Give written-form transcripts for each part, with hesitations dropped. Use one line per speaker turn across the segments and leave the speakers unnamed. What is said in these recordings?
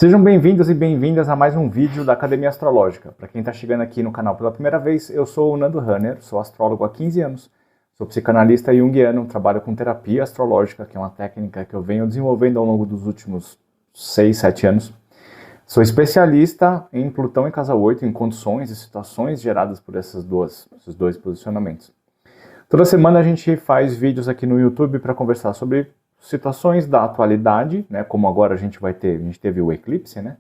Sejam bem-vindos e bem-vindas a mais um vídeo da Academia Astrológica. Para quem está chegando aqui no canal pela primeira vez, eu sou o Nando Hanner, sou astrólogo há 15 anos, sou psicanalista junguiano, trabalho com terapia astrológica, que é uma técnica que eu venho desenvolvendo ao longo dos últimos 6, 7 anos. Sou especialista em Plutão em casa 8, em condições e situações geradas por esses dois posicionamentos. Toda semana a gente faz vídeos aqui no YouTube para conversar sobre situações da atualidade, né, como agora a gente teve o eclipse, né,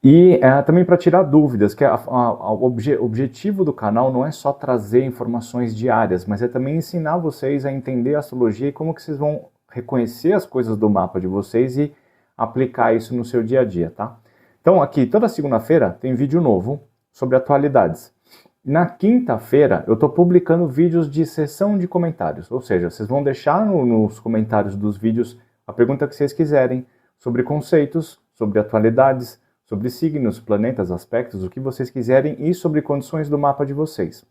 e também para tirar dúvidas, que o objetivo do canal não é só trazer informações diárias, mas é também ensinar vocês a entender a astrologia e como que vocês vão reconhecer as coisas do mapa de vocês e aplicar isso no seu dia a dia, tá? Então aqui, toda segunda-feira tem vídeo novo sobre atualidades. Na quinta-feira, eu estou publicando vídeos de sessão de comentários, ou seja, vocês vão deixar nos comentários dos vídeos a pergunta que vocês quiserem sobre conceitos, sobre atualidades, sobre signos, planetas, aspectos, o que vocês quiserem e sobre condições do mapa de vocês.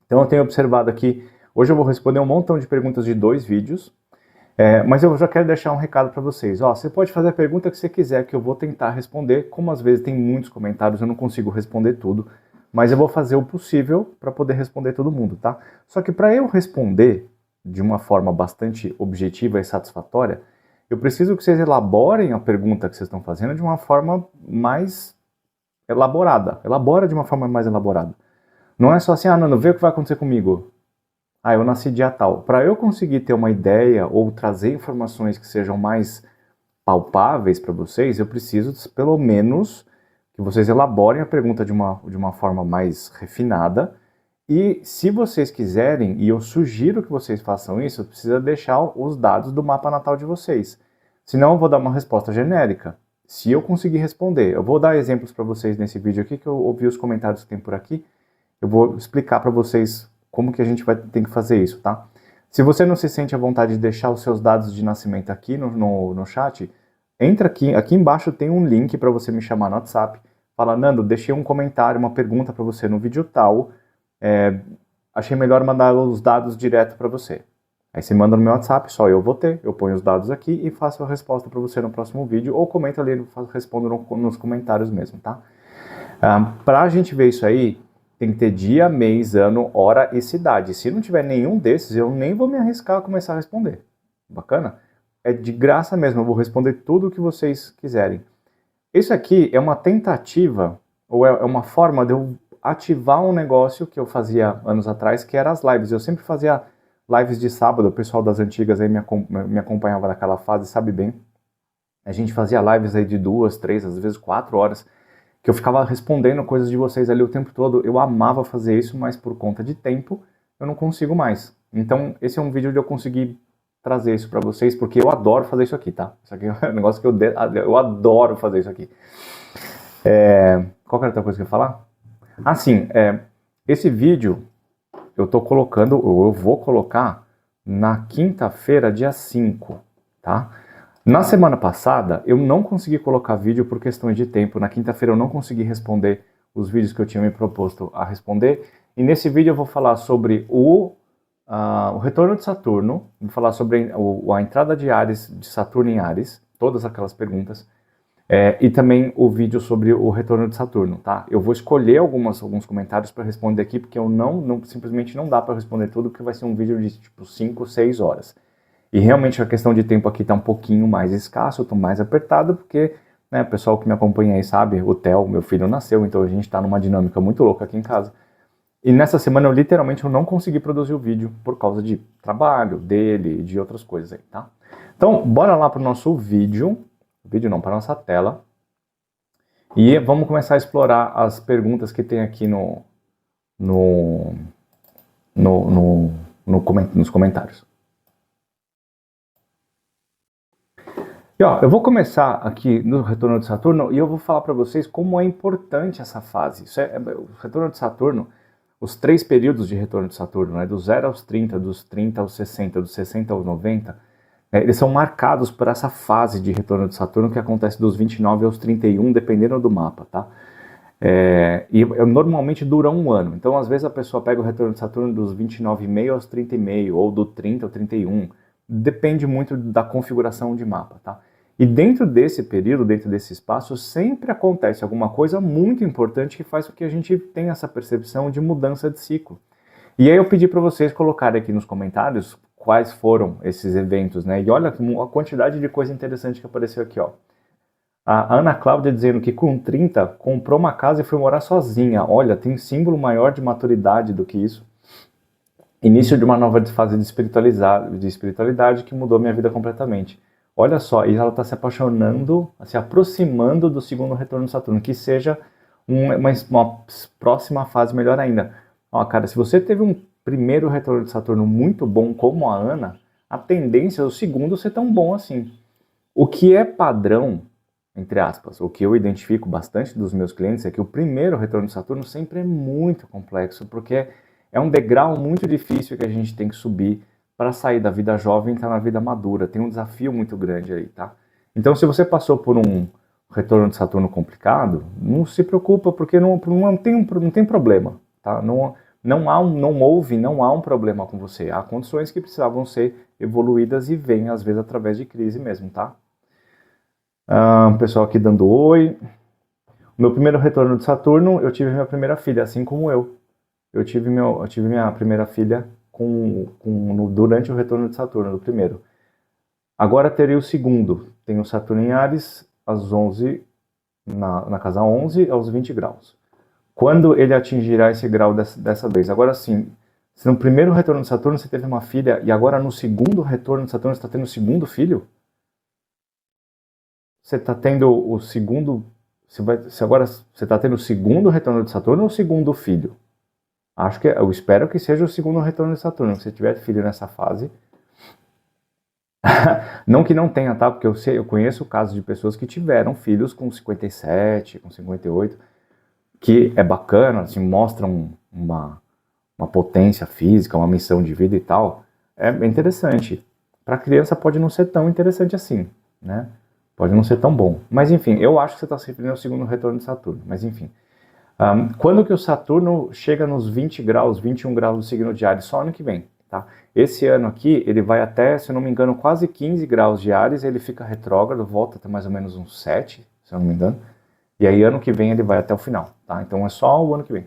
Então eu tenho observado aqui, hoje eu vou responder um montão de perguntas de 2 vídeos, mas eu já quero deixar um recado para vocês. Você pode fazer a pergunta que você quiser, que eu vou tentar responder, como às vezes tem muitos comentários, eu não consigo responder tudo, mas eu vou fazer o possível para poder responder todo mundo, tá? Só que para eu responder de uma forma bastante objetiva e satisfatória, eu preciso que vocês elaborem a pergunta que vocês estão fazendo de uma forma mais elaborada. Elabora de uma forma mais elaborada. Não é só assim, Nando, vê o que vai acontecer comigo. Eu nasci dia tal. Para eu conseguir ter uma ideia ou trazer informações que sejam mais palpáveis para vocês, eu preciso, pelo menos, que vocês elaborem a pergunta de uma forma mais refinada. E se vocês quiserem, e eu sugiro que vocês façam isso, precisa deixar os dados do mapa natal de vocês. Senão eu vou dar uma resposta genérica. Se eu conseguir responder, eu vou dar exemplos para vocês nesse vídeo aqui, que eu ouvi os comentários que tem por aqui. Eu vou explicar para vocês como que a gente tem que fazer isso, tá? Se você não se sente à vontade de deixar os seus dados de nascimento aqui no chat, entra aqui embaixo tem um link para você me chamar no WhatsApp. Fala, Nando, deixei um comentário, uma pergunta para você no vídeo tal. Achei melhor mandar os dados direto para você. Aí você manda no meu WhatsApp, só eu vou ter. Eu ponho os dados aqui e faço a resposta para você no próximo vídeo. Ou comenta ali, respondo nos comentários mesmo, tá? Para a gente ver isso aí, tem que ter dia, mês, ano, hora e cidade. Se não tiver nenhum desses, eu nem vou me arriscar a começar a responder. Bacana? É de graça mesmo, eu vou responder tudo o que vocês quiserem. Isso aqui é uma tentativa, ou é uma forma de eu ativar um negócio que eu fazia anos atrás, que era as lives. Eu sempre fazia lives de sábado, o pessoal das antigas aí me acompanhava naquela fase, sabe bem. A gente fazia lives aí de 2, 3, às vezes 4 horas, que eu ficava respondendo coisas de vocês ali o tempo todo. Eu amava fazer isso, mas por conta de tempo, eu não consigo mais. Então, esse é um vídeo de eu conseguir trazer isso para vocês, porque eu adoro fazer isso aqui, tá? Isso aqui é um negócio que eu adoro fazer isso aqui. Qual que era a outra coisa que eu ia falar? Esse vídeo eu tô colocando, ou eu vou colocar na quinta-feira, dia 5, tá? Na semana passada, eu não consegui colocar vídeo por questões de tempo. Na quinta-feira eu não consegui responder os vídeos que eu tinha me proposto a responder. E nesse vídeo eu vou falar sobre o retorno de Saturno, vou falar sobre a entrada de Saturno em Áries, todas aquelas perguntas, e também o vídeo sobre o retorno de Saturno, tá? Eu vou escolher alguns comentários para responder aqui, porque eu simplesmente não dá para responder tudo, porque vai ser um vídeo de tipo 5, 6 horas. E realmente a questão de tempo aqui está um pouquinho mais escasso, eu estou mais apertado, porque o pessoal que me acompanha aí sabe, o Theo, meu filho, nasceu, então a gente está numa dinâmica muito louca aqui em casa. E nessa semana eu literalmente não consegui produzir o vídeo por causa de trabalho dele e de outras coisas aí, tá? Então, bora lá para o nosso vídeo. Para a nossa tela. E vamos começar a explorar as perguntas que tem aqui nos comentários. E eu vou começar aqui no retorno de Saturno e eu vou falar para vocês como é importante essa fase. O retorno de Saturno, os 3 períodos de retorno de Saturno, do 0 aos 30, dos 30 aos 60, dos 60 aos 90, eles são marcados por essa fase de retorno de Saturno que acontece dos 29 aos 31, dependendo do mapa, tá? Normalmente dura 1 ano. Então, às vezes, a pessoa pega o retorno de Saturno dos 29,5 aos 30,5, ou do 30 ao 31. Depende muito da configuração de mapa, tá? E dentro desse período, dentro desse espaço, sempre acontece alguma coisa muito importante que faz com que a gente tenha essa percepção de mudança de ciclo. E aí eu pedi para vocês colocarem aqui nos comentários quais foram esses eventos, né? E olha a quantidade de coisa interessante que apareceu aqui, ó. A Ana Cláudia dizendo que com 30 comprou uma casa e foi morar sozinha. Olha, tem símbolo maior de maturidade do que isso. Início de uma nova fase de espiritualidade que mudou minha vida completamente. Olha só, e ela está se apaixonando, se aproximando do segundo retorno de Saturno, que seja uma próxima fase melhor ainda. Ó, cara, se você teve um primeiro retorno de Saturno muito bom, como a Ana, a tendência é o segundo ser tão bom assim. O que é padrão, entre aspas, o que eu identifico bastante dos meus clientes é que o primeiro retorno de Saturno sempre é muito complexo, porque é um degrau muito difícil que a gente tem que subir para sair da vida jovem e entrar na vida madura. Tem um desafio muito grande aí, tá? Então, se você passou por um retorno de Saturno complicado, não se preocupa, porque não tem problema, tá? Não há um problema com você. Há condições que precisavam ser evoluídas e vêm, às vezes, através de crise mesmo, tá? Pessoal aqui dando oi. Meu primeiro retorno de Saturno, eu tive minha primeira filha, assim como eu. Eu tive minha primeira filha durante o retorno de Saturno, do primeiro. Agora terei o segundo. Tenho Saturno em Áries, às 11, na casa 11, aos 20 graus. Quando ele atingirá esse grau dessa vez? Agora sim, se no primeiro retorno de Saturno você teve uma filha, e agora no segundo retorno de Saturno você está tendo o segundo filho? Você está tendo o segundo... agora você está tendo o segundo retorno de Saturno ou o segundo filho? Eu espero que seja o segundo retorno de Saturno. Se você tiver filho nessa fase. Não que não tenha, tá? Porque eu conheço casos de pessoas que tiveram filhos com 57, com 58, que é bacana, assim, mostram uma potência física, uma missão de vida e tal. É interessante. Para criança pode não ser tão interessante assim, né? Pode não ser tão bom. Mas enfim, eu acho que você está se referindo ao segundo retorno de Saturno. Mas enfim. Quando que o Saturno chega nos 20 graus, 21 graus do signo de Áries? Só ano que vem, tá? Esse ano aqui, ele vai até, se eu não me engano, quase 15 graus de Áries, ele fica retrógrado, volta até mais ou menos uns 7, se eu não me engano. E aí ano que vem ele vai até o final, tá? Então é só o ano que vem.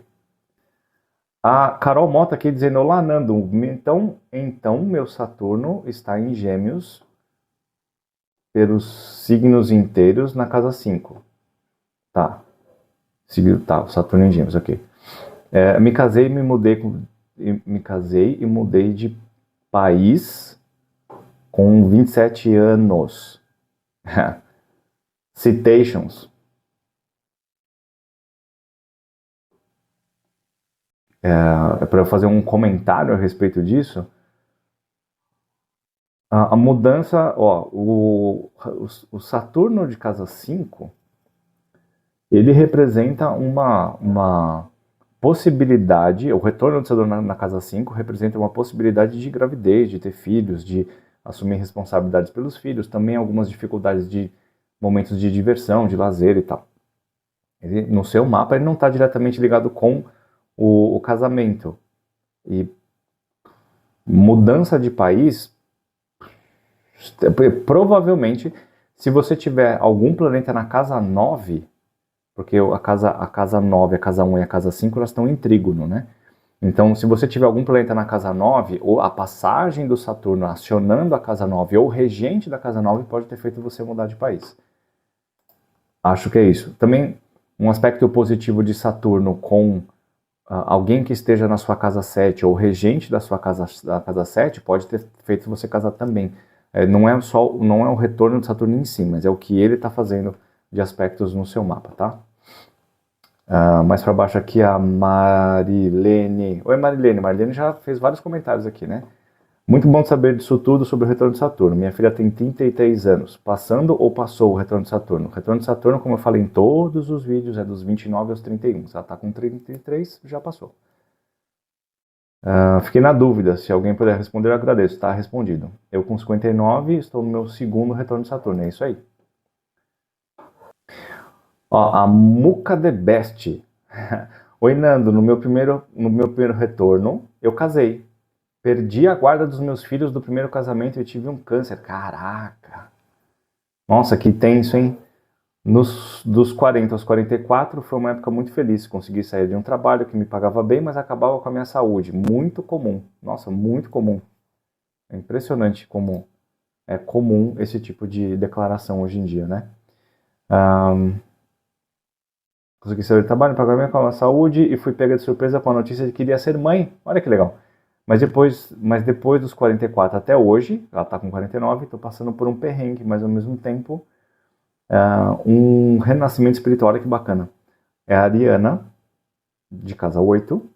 A Carol Mota aqui dizendo, olá Nando, então meu Saturno está em Gêmeos pelos signos inteiros na casa 5. Tá. Tá, Saturno em Gêmeos, ok. Me casei e mudei de país com 27 anos. Citations. Para eu fazer um comentário a respeito disso. A mudança, ó, o Saturno de casa 5, ele representa uma possibilidade, o retorno do Saturno na casa 5 representa uma possibilidade de gravidez, de ter filhos, de assumir responsabilidades pelos filhos, também algumas dificuldades de momentos de diversão, de lazer e tal. No seu mapa ele não está diretamente ligado com o casamento. E mudança de país, provavelmente, se você tiver algum planeta na casa 9, porque a casa 9, a casa 1 e a casa 5, elas estão em trígono, né? Então, se você tiver algum planeta na casa 9, ou a passagem do Saturno acionando a casa 9, ou o regente da casa 9 pode ter feito você mudar de país. Acho que é isso. Também, um aspecto positivo de Saturno com alguém que esteja na sua casa 7, ou regente da casa 7, pode ter feito você casar também. Não é o retorno de Saturno em si, mas é o que ele está fazendo de aspectos no seu mapa, tá? Mais para baixo aqui a Marilene. Oi Marilene, Marilene já fez vários comentários aqui, né? Muito bom saber disso tudo sobre o retorno de Saturno. Minha filha tem 33 anos. Passando ou passou o retorno de Saturno? O retorno de Saturno, como eu falei em todos os vídeos, é dos 29 aos 31. Se ela está com 33, já passou. Fiquei na dúvida. Se alguém puder responder, eu agradeço. Está respondido. Eu com 59 estou no meu segundo retorno de Saturno. É isso aí. Ó, a Muca the Best. Oi, Nando. No meu primeiro retorno, eu casei. Perdi a guarda dos meus filhos do primeiro casamento e tive um câncer. Caraca! Nossa, que tenso, hein? Dos 40 aos 44 foi uma época muito feliz. Consegui sair de um trabalho que me pagava bem, mas acabava com a minha saúde. Muito comum. Nossa, muito comum. É impressionante como é comum esse tipo de declaração hoje em dia, né? Consegui sair do trabalho, pagar bem com a minha saúde e fui pega de surpresa com a notícia de que iria ser mãe. Olha que legal. Mas depois dos 44 até hoje, ela tá com 49, tô passando por um perrengue, mas ao mesmo tempo um renascimento espiritual. Olha que bacana. É a Ariana, de casa 8.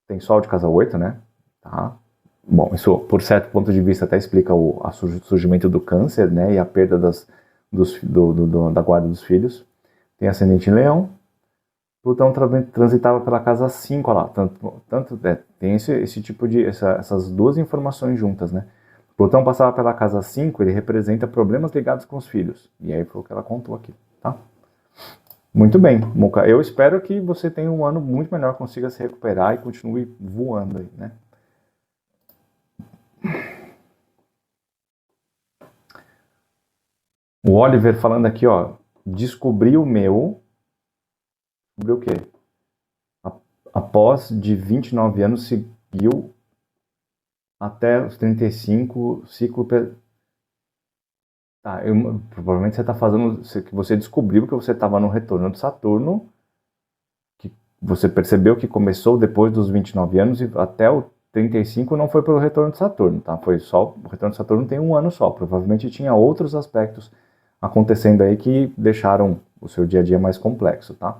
Tem sol de casa 8, né? Tá. Bom, isso, por certo ponto de vista, até explica o surgimento do câncer, né? E a perda da guarda dos filhos. Tem ascendente em leão. Plutão transitava pela casa 5, olha lá. Tem esse tipo de... essas duas informações juntas, né? Plutão passava pela casa 5, ele representa problemas ligados com os filhos. E aí foi o que ela contou aqui, tá? Muito bem, Muca. Eu espero que você tenha um ano muito melhor, consiga se recuperar e continue voando aí, né? O Oliver falando aqui, ó. Descobri o meu... Descobriu o quê? Após de 29 anos, seguiu até os 35, ciclo... Tá, provavelmente você está fazendo... que você descobriu que você estava no retorno de Saturno, que você percebeu que começou depois dos 29 anos e até o 35 não foi pelo retorno de Saturno, tá? Foi só... O retorno de Saturno tem um ano só. Provavelmente tinha outros aspectos acontecendo aí que deixaram o seu dia a dia mais complexo, tá?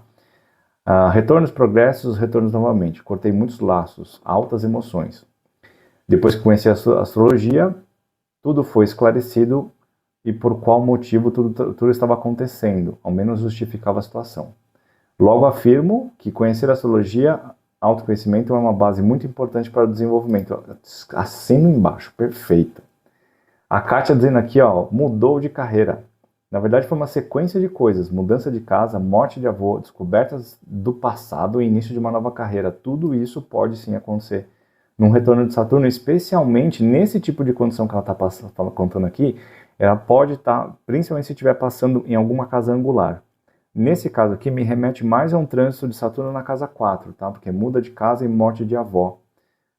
Retornos, progressos, retornos novamente. Cortei muitos laços, altas emoções. Depois que conheci a astrologia, tudo foi esclarecido e por qual motivo tudo estava acontecendo, ao menos justificava a situação. Logo afirmo que conhecer a astrologia, autoconhecimento é uma base muito importante para o desenvolvimento. Assino embaixo, perfeito. A Kátia dizendo aqui, ó, mudou de carreira. Na verdade foi uma sequência de coisas, mudança de casa, morte de avô, descobertas do passado e início de uma nova carreira. Tudo isso pode sim acontecer num retorno de Saturno, especialmente nesse tipo de condição que ela está contando aqui. Ela pode estar, principalmente se estiver passando em alguma casa angular. Nesse caso aqui me remete mais a um trânsito de Saturno na casa 4, tá? Porque muda de casa e morte de avó.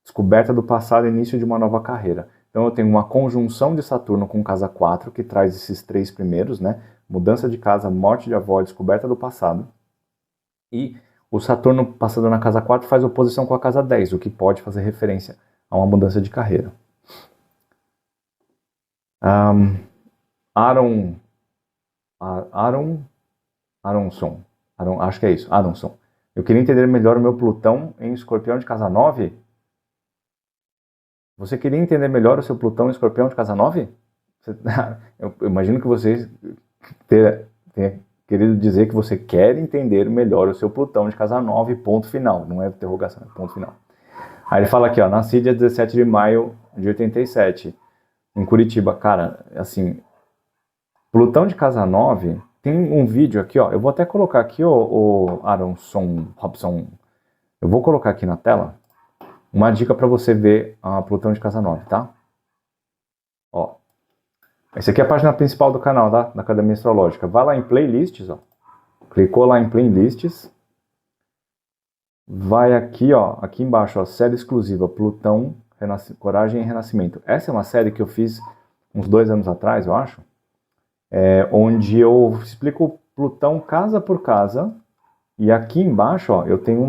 Descoberta do passado e início de uma nova carreira. Então eu tenho uma conjunção de Saturno com casa 4, que traz esses três primeiros, né? Mudança de casa, morte de avó, descoberta do passado. E o Saturno passando na casa 4 faz oposição com a casa 10, o que pode fazer referência a uma mudança de carreira. Acho que é isso, Aronson. Eu queria entender melhor o meu Plutão em Escorpião de casa 9. Você queria entender melhor o seu Plutão em Escorpião de casa 9? Eu imagino que você tenha querido dizer que você quer entender melhor o seu Plutão de casa 9, ponto final. Não é interrogação, é ponto final. Aí ele fala aqui, ó, nasci dia 17 de maio de 87, em Curitiba. Cara, assim, Plutão de casa 9, tem um vídeo aqui, ó, eu vou até colocar aqui, o Robson, eu vou colocar aqui na tela uma dica para você ver a Plutão de casa 9, tá? Ó, essa aqui é a página principal do canal, tá? Da Academia Astrológica. Vai lá em playlists, ó. Clicou lá em playlists. Vai aqui, ó, aqui embaixo, ó, série exclusiva, Plutão, Coragem e Renascimento. Essa é uma série que eu fiz uns 2 anos atrás, eu acho, onde eu explico Plutão casa por casa. E aqui embaixo, ó, eu tenho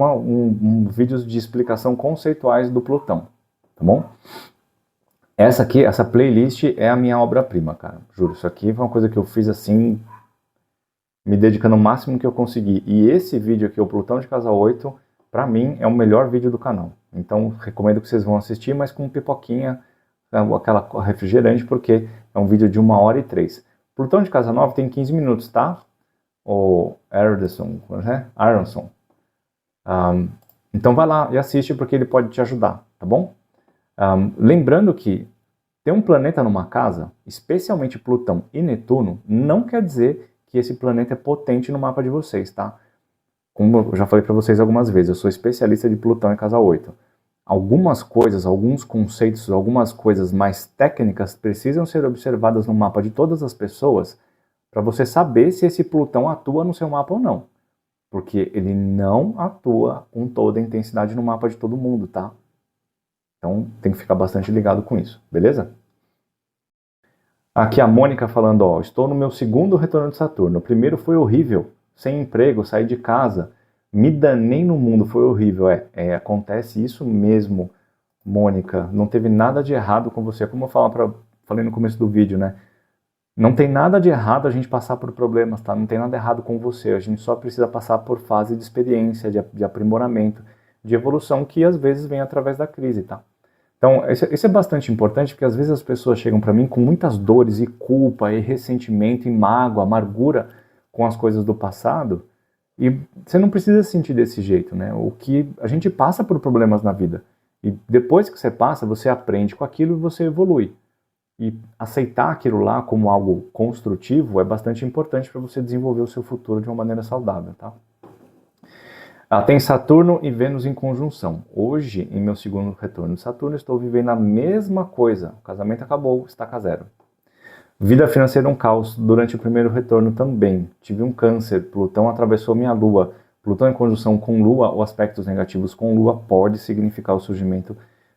vídeos de explicação conceituais do Plutão, tá bom? Essa playlist é a minha obra-prima, cara, juro. Isso aqui foi uma coisa que eu fiz assim, me dedicando o máximo que eu consegui. E esse vídeo aqui, o Plutão de casa 8, pra mim é o melhor vídeo do canal. Então, recomendo que vocês vão assistir, mas com pipoquinha, aquela refrigerante, porque é um vídeo de 1h03. Plutão de casa 9 tem 15 minutos, tá? O Aronson. Então vai lá e assiste porque ele pode te ajudar, tá bom? Lembrando que ter um planeta numa casa, especialmente Plutão e Netuno, não quer dizer que esse planeta é potente no mapa de vocês, tá? Como eu já falei para vocês algumas vezes, eu sou especialista de Plutão em casa 8. Algumas coisas, alguns conceitos, algumas coisas mais técnicas precisam ser observadas no mapa de todas as pessoas para você saber se esse Plutão atua no seu mapa ou não. Porque ele não atua com toda a intensidade no mapa de todo mundo, tá? Então tem que ficar bastante ligado com isso, beleza? Aqui a Mônica falando, ó, estou no meu segundo retorno de Saturno. O primeiro foi horrível, sem emprego, saí de casa, me danei no mundo, foi horrível. Acontece isso mesmo, Mônica. Não teve nada de errado com você, como eu falei no começo do vídeo, né? Não tem nada de errado a gente passar por problemas, tá? Não tem nada errado com você. A gente só precisa passar por fase de experiência, de aprimoramento, de evolução que às vezes vem através da crise, tá? Então, isso é bastante importante porque às vezes as pessoas chegam para mim com muitas dores e culpa e ressentimento e mágoa, amargura com as coisas do passado e você não precisa se sentir desse jeito, né? O que a gente passa por problemas na vida e depois que você passa, você aprende com aquilo e você evolui. E aceitar aquilo lá como algo construtivo é bastante importante para você desenvolver o seu futuro de uma maneira saudável, tá? Tem Saturno e Vênus em conjunção. Hoje, em meu segundo retorno de Saturno, estou vivendo a mesma coisa. O casamento acabou, estaca zero. Vida financeira um caos. Durante o primeiro retorno também. Tive um câncer, Plutão atravessou minha Lua. Plutão em conjunção com Lua, ou aspectos negativos com Lua, pode significar o surgimento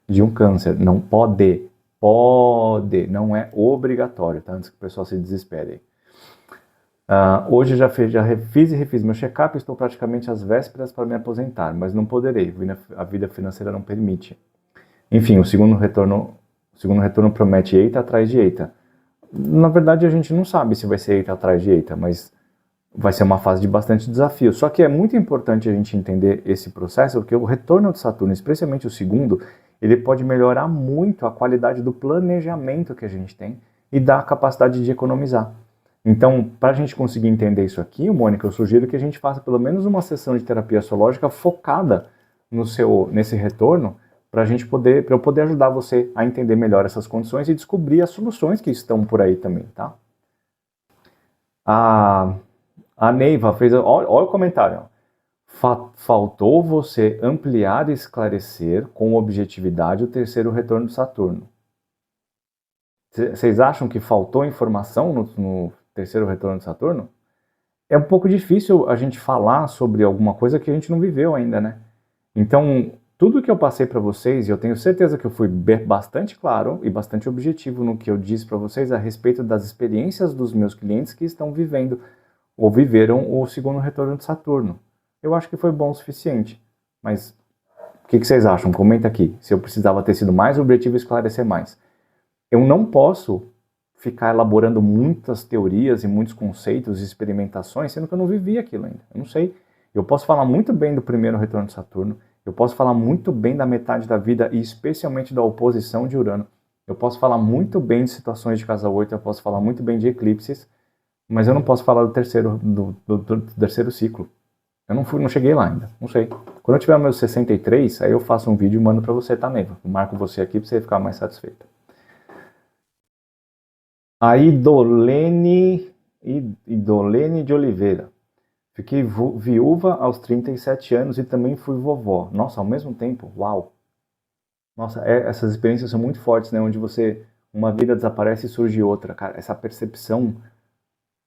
de um câncer. Não pode. Pode, não é obrigatório, tá? Antes que o pessoal se desespere. Hoje já fiz e refiz meu check-up, estou praticamente às vésperas para me aposentar, mas não poderei, a vida financeira não permite. Enfim, o segundo retorno promete eita atrás de eita. Na verdade, a gente não sabe se vai ser eita atrás de eita, mas vai ser uma fase de bastante desafio. Só que é muito importante a gente entender esse processo, porque o retorno de Saturno, especialmente o segundo, ele pode melhorar muito a qualidade do planejamento que a gente tem e da capacidade de economizar. Então, para a gente conseguir entender isso aqui, Mônica, eu sugiro que a gente faça pelo menos uma sessão de terapia astrológica focada nesse retorno, para eu poder ajudar você a entender melhor essas condições e descobrir as soluções que estão por aí também, tá? A Neiva fez... Olha o comentário. Faltou você ampliar e esclarecer com objetividade o terceiro retorno de Saturno. Vocês acham que faltou informação no terceiro retorno de Saturno? É um pouco difícil a gente falar sobre alguma coisa que a gente não viveu ainda, né? Então, tudo que eu passei para vocês, e eu tenho certeza que eu fui bastante claro e bastante objetivo no que eu disse para vocês a respeito das experiências dos meus clientes que estão vivendo ou viveram o segundo retorno de Saturno. Eu acho que foi bom o suficiente, mas o que vocês acham? Comenta aqui, se eu precisava ter sido mais objetivo e esclarecer mais. Eu não posso ficar elaborando muitas teorias e muitos conceitos e experimentações, sendo que eu não vivi aquilo ainda. Eu não sei. Eu posso falar muito bem do primeiro retorno de Saturno, eu posso falar muito bem da metade da vida e especialmente da oposição de Urano. Eu posso falar muito bem de situações de casa 8, eu posso falar muito bem de eclipses, mas eu não posso falar do terceiro ciclo. Eu não cheguei lá ainda, não sei. Quando eu tiver meus 63, aí eu faço um vídeo e mando para você, tá, Neiva? Eu marco você aqui para você ficar mais satisfeito. A Idolene de Oliveira. Fiquei viúva aos 37 anos e também fui vovó. Nossa, ao mesmo tempo? Uau! Nossa, essas experiências são muito fortes, né? Onde uma vida desaparece e surge outra. Cara, essa percepção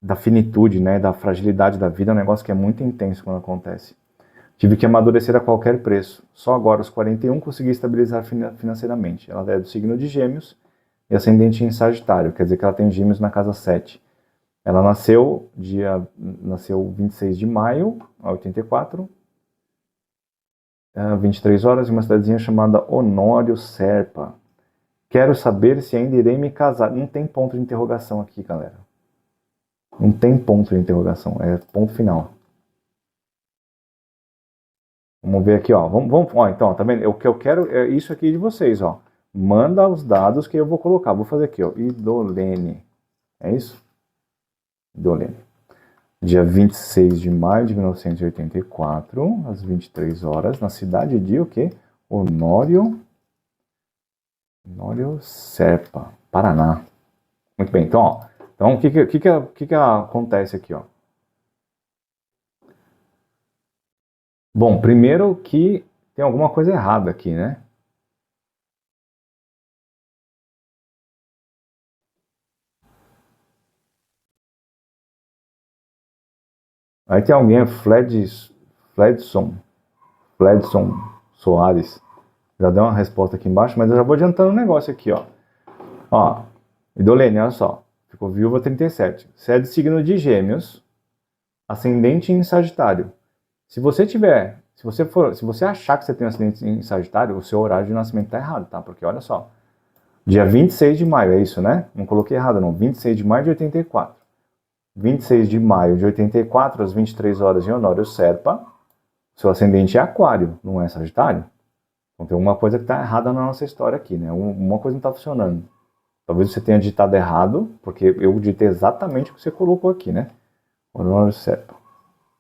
da finitude, né? Da fragilidade da vida é um negócio que é muito intenso quando acontece. Tive que amadurecer a qualquer preço. Só agora, aos 41, consegui estabilizar financeiramente. Ela é do signo de Gêmeos e ascendente em Sagitário, quer dizer que ela tem Gêmeos na casa 7. Ela nasceu 26 de maio, a 84, 23 horas, em uma cidadezinha chamada Honório Serpa. Quero saber se ainda irei me casar. Não tem ponto de interrogação aqui, galera. Não tem ponto de interrogação, é ponto final. Vamos ver aqui, ó. Ó, então, tá vendo? O que eu quero é isso aqui de vocês, ó. Manda os dados que eu vou colocar. Vou fazer aqui, ó. Idolene. É isso? Idolene. Dia 26 de maio de 1984, às 23 horas, na cidade de o quê? Honório Serpa, Paraná. Muito bem, então, ó. Então, o que acontece aqui, ó? Bom, primeiro que tem alguma coisa errada aqui, né? Aí tem alguém, Fledson Soares, já deu uma resposta aqui embaixo, mas eu já vou adiantando um negócio aqui, ó. Ó, Idolene, olha só, ficou viúva 37. Você é de signo de Gêmeos, ascendente em Sagitário. Se você achar que você tem um ascendente em Sagitário, o seu horário de nascimento tá errado, tá? Porque olha só, dia 26 de maio, é isso, né? Não coloquei errado não, 26 de maio de 84. 26 de maio de 84, às 23 horas em Honório Serpa, seu ascendente é Aquário, não é Sagitário? Então tem alguma coisa que está errada na nossa história aqui, né? Uma coisa não está funcionando. Talvez você tenha digitado errado, porque eu digitei exatamente o que você colocou aqui, né? Honório Serpa.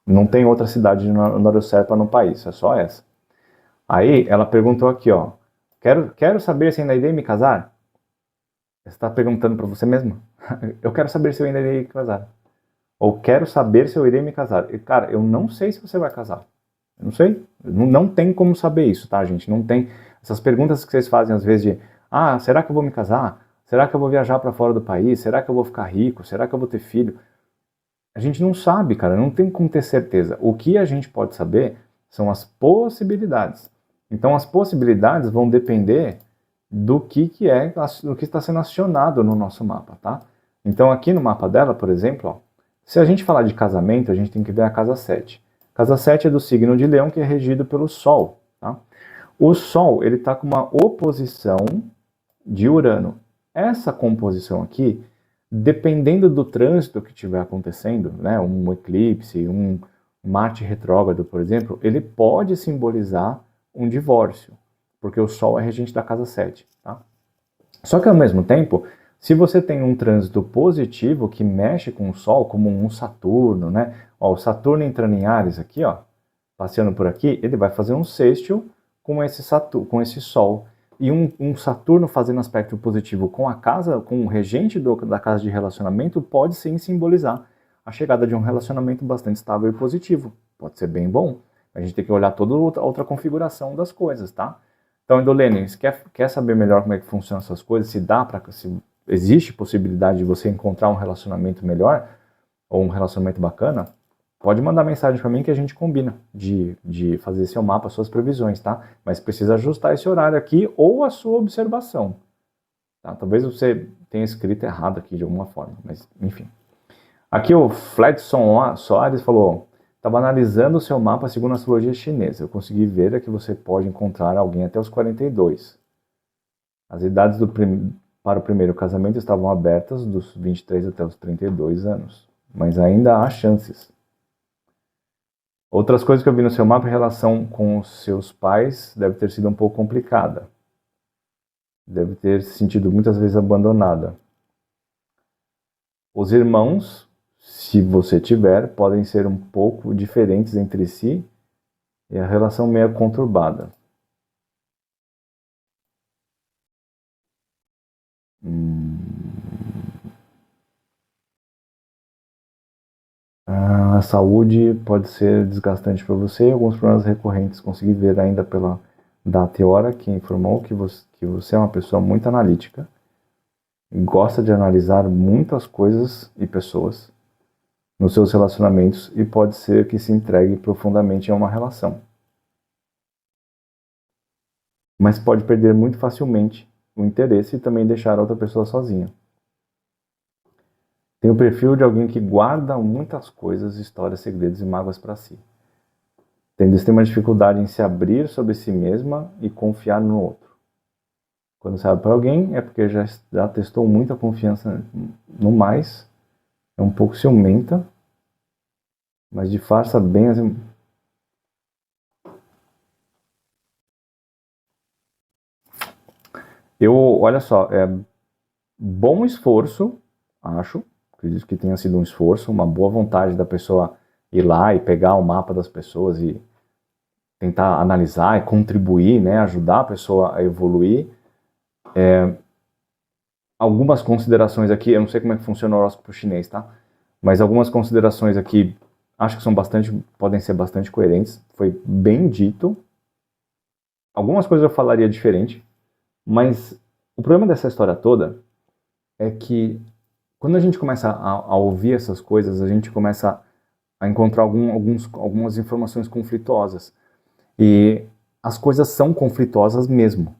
Não tem outra cidade de Honório Serpa no país, é só essa. Aí ela perguntou aqui, ó. Quero saber se ainda irei me casar? Você está perguntando para você mesma? Eu quero saber se eu ainda irei me casar. Ou quero saber se eu irei me casar. E, cara, eu não sei se você vai casar. Eu não sei. Não tem como saber isso, tá, gente? Não tem. Essas perguntas que vocês fazem às vezes de: ah, será que eu vou me casar? Será que eu vou viajar para fora do país? Será que eu vou ficar rico? Será que eu vou ter filho? A gente não sabe, cara. Não tem como ter certeza. O que a gente pode saber são as possibilidades. Então, as possibilidades vão depender do que está sendo acionado no nosso mapa, tá? Então, aqui no mapa dela, por exemplo, ó, se a gente falar de casamento, a gente tem que ver a casa 7. Casa 7 é do signo de Leão, que é regido pelo Sol. Tá? O Sol ele está com uma oposição de Urano. Essa composição aqui, dependendo do trânsito que estiver acontecendo, né, um eclipse, um Marte retrógrado, por exemplo, ele pode simbolizar um divórcio, porque o Sol é regente da casa 7. Tá? Só que ao mesmo tempo, se você tem um trânsito positivo que mexe com o Sol, como um Saturno, né? Ó, o Saturno entrando em Áries aqui, ó, passeando por aqui, ele vai fazer um sextil com esse com esse Sol. E um Saturno fazendo aspecto positivo com a casa, com o regente da casa de relacionamento, pode sim simbolizar a chegada de um relacionamento bastante estável e positivo. Pode ser bem bom. A gente tem que olhar toda a outra configuração das coisas, tá? Então, Idolene, você quer saber melhor como é que funcionam essas coisas? Se existe possibilidade de você encontrar um relacionamento melhor ou um relacionamento bacana? Pode mandar mensagem para mim que a gente combina de fazer seu mapa, suas previsões, tá? Mas precisa ajustar esse horário aqui ou a sua observação. Tá? Talvez você tenha escrito errado aqui de alguma forma, mas enfim. Aqui o Fledson Soares falou: estava analisando o seu mapa segundo a astrologia chinesa. Eu consegui ver que você pode encontrar alguém até os 42. As idades para o primeiro casamento estavam abertas dos 23 até os 32 anos. Mas ainda há chances. Outras coisas que eu vi no seu mapa em relação com os seus pais deve ter sido um pouco complicada. Deve ter se sentido muitas vezes abandonada. Os irmãos, se você tiver, podem ser um pouco diferentes entre si e a relação meio conturbada. A saúde pode ser desgastante para você, alguns problemas recorrentes. Consegui ver ainda pela data e hora que informou que você é uma pessoa muito analítica, gosta de analisar muitas coisas e pessoas nos seus relacionamentos e pode ser que se entregue profundamente a uma relação. Mas pode perder muito facilmente o interesse e também deixar a outra pessoa sozinha. Tem o perfil de alguém que guarda muitas coisas, histórias, segredos e mágoas para si. Tem uma dificuldade em se abrir sobre si mesma e confiar no outro. Quando você abre para alguém, é porque já testou muita confiança no mais, é um pouco ciumenta, mas disfarça bem as... Olha só, bom esforço, acho, acredito que tenha sido um esforço, uma boa vontade da pessoa ir lá e pegar o mapa das pessoas e tentar analisar e contribuir, né, ajudar a pessoa a evoluir. Algumas considerações aqui, eu não sei como é que funciona o horóscopo chinês, tá? Mas algumas considerações aqui, acho que podem ser bastante coerentes. Foi bem dito. Algumas coisas eu falaria diferente, mas o problema dessa história toda é que quando a gente começa a ouvir essas coisas, a gente começa a encontrar algumas informações conflituosas. E as coisas são conflituosas mesmo,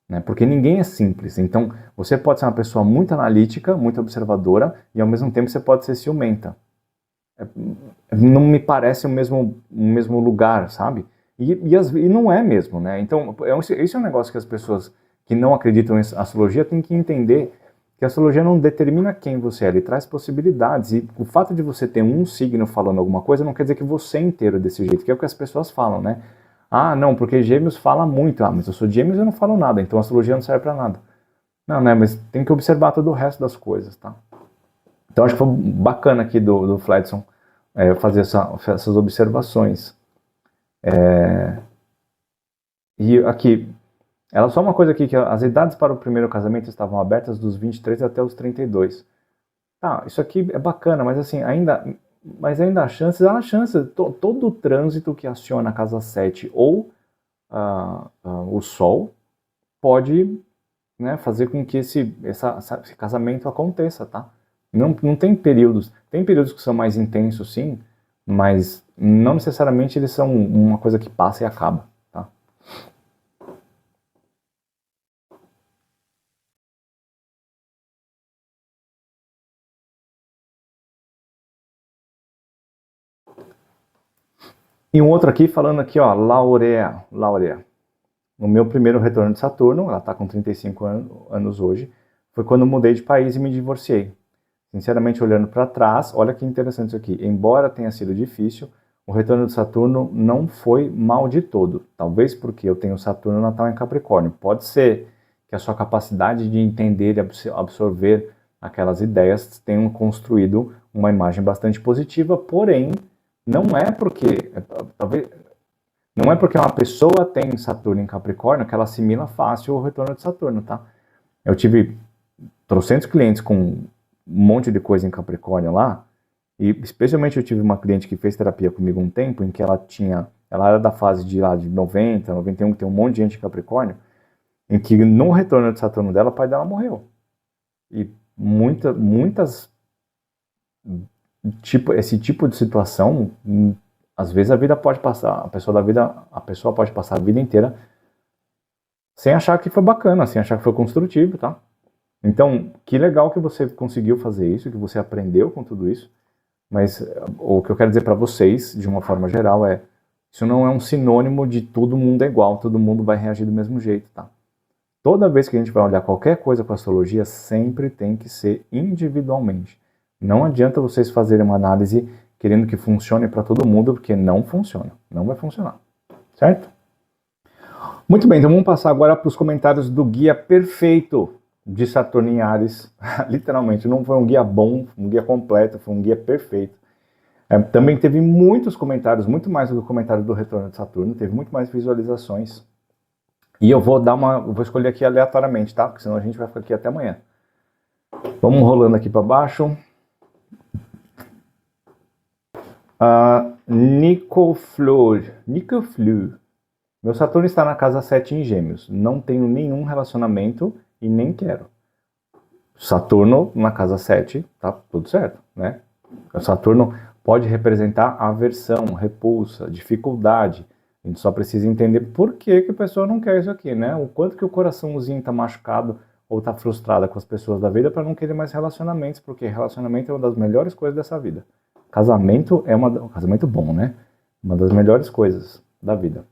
né? Porque ninguém é simples. Então, você pode ser uma pessoa muito analítica, muito observadora, e ao mesmo tempo você pode ser ciumenta. Não me parece o mesmo lugar, sabe? E não é mesmo, né? Então, esse é um negócio que as pessoas que não acreditam em astrologia têm que entender, que a astrologia não determina quem você é, ele traz possibilidades. E o fato de você ter um signo falando alguma coisa não quer dizer que você é inteiro desse jeito, que é o que as pessoas falam, né? Ah, não, porque Gêmeos fala muito. Ah, mas eu sou de Gêmeos e eu não falo nada, então a astrologia não serve para nada. Não, né? Mas tem que observar todo o resto das coisas, tá? Então acho que foi bacana aqui do Fledson fazer essas observações. E aqui, ela só uma coisa aqui, que as idades para o primeiro casamento estavam abertas dos 23 até os 32. Tá, isso aqui é bacana, mas assim, ainda há chances, todo o trânsito que aciona a casa 7 ou o Sol pode, né, fazer com que esse casamento aconteça, tá? Não tem períodos que são mais intensos, sim, mas não necessariamente eles são uma coisa que passa e acaba, tá? E um outro aqui falando aqui, ó, Laurea. No meu primeiro retorno de Saturno, ela está com 35 anos hoje, foi quando eu mudei de país e me divorciei. Sinceramente, olhando para trás, olha que interessante isso aqui. Embora tenha sido difícil, o retorno de Saturno não foi mal de todo. Talvez porque eu tenho Saturno natal em Capricórnio. Pode ser que a sua capacidade de entender e absorver aquelas ideias tenham construído uma imagem bastante positiva, porém, não é porque talvez não é porque uma pessoa tem Saturno em Capricórnio que ela assimila fácil o retorno de Saturno, tá? Eu tive trocentos clientes com um monte de coisa em Capricórnio lá, e especialmente eu tive uma cliente que fez terapia comigo um tempo, em que ela era da fase de lá de 90, 91, que tem um monte de gente em Capricórnio, em que no retorno de Saturno dela, o pai dela morreu. E esse tipo de situação, às vezes a vida pode passar, a pessoa pode passar a vida inteira sem achar que foi bacana, sem achar que foi construtivo, tá? Então, que legal que você conseguiu fazer isso, que você aprendeu com tudo isso, mas o que eu quero dizer para vocês, de uma forma geral, isso não é um sinônimo de todo mundo é igual, todo mundo vai reagir do mesmo jeito, tá? Toda vez que a gente vai olhar qualquer coisa com astrologia, sempre tem que ser individualmente. Não adianta vocês fazerem uma análise querendo que funcione para todo mundo, porque não funciona, não vai funcionar, certo? Muito bem, então vamos passar agora para os comentários do guia perfeito de Saturno em Áries. Literalmente, não foi um guia bom, um guia completo, foi um guia perfeito. Também teve muitos comentários, muito mais do que o comentário do retorno de Saturno, teve muito mais visualizações. E eu vou escolher aqui aleatoriamente, tá? Porque senão a gente vai ficar aqui até amanhã. Vamos rolando aqui para baixo. Nico Fleur. Meu Saturno está na casa 7 em Gêmeos. Não tenho nenhum relacionamento e nem quero. Saturno na casa 7, tá tudo certo, né? O Saturno pode representar aversão, repulsa, dificuldade. A gente só precisa entender por que a pessoa não quer isso aqui, né? O quanto que o coraçãozinho tá machucado ou tá frustrada com as pessoas da vida para não querer mais relacionamentos, porque relacionamento é uma das melhores coisas dessa vida. Casamento é um casamento bom, né? Uma das melhores coisas da vida.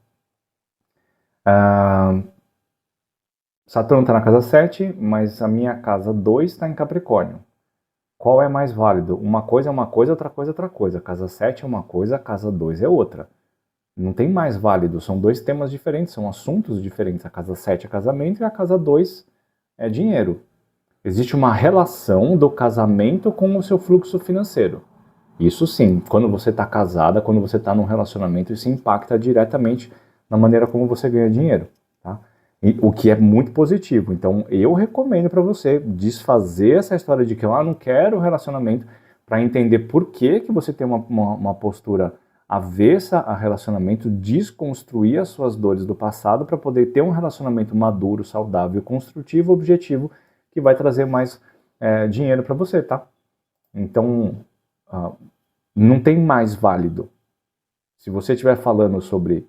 Saturno está na casa 7, mas a minha casa 2 está em Capricórnio. Qual é mais válido? Uma coisa é uma coisa, outra coisa é outra coisa. Casa 7 é uma coisa, casa 2 é outra. Não tem mais válido, são dois temas diferentes, são assuntos diferentes. A casa 7 é casamento e a casa 2 é dinheiro. Existe uma relação do casamento com o seu fluxo financeiro. Isso sim, quando você está casada, quando você está num relacionamento, isso impacta diretamente na maneira como você ganha dinheiro, tá? O que é muito positivo. Então, eu recomendo para você desfazer essa história de que eu não quero relacionamento, para entender por que você tem uma postura avessa a relacionamento, desconstruir as suas dores do passado para poder ter um relacionamento maduro, saudável, construtivo, objetivo, que vai trazer mais dinheiro para você, tá? Então, não tem mais válido. Se você estiver falando sobre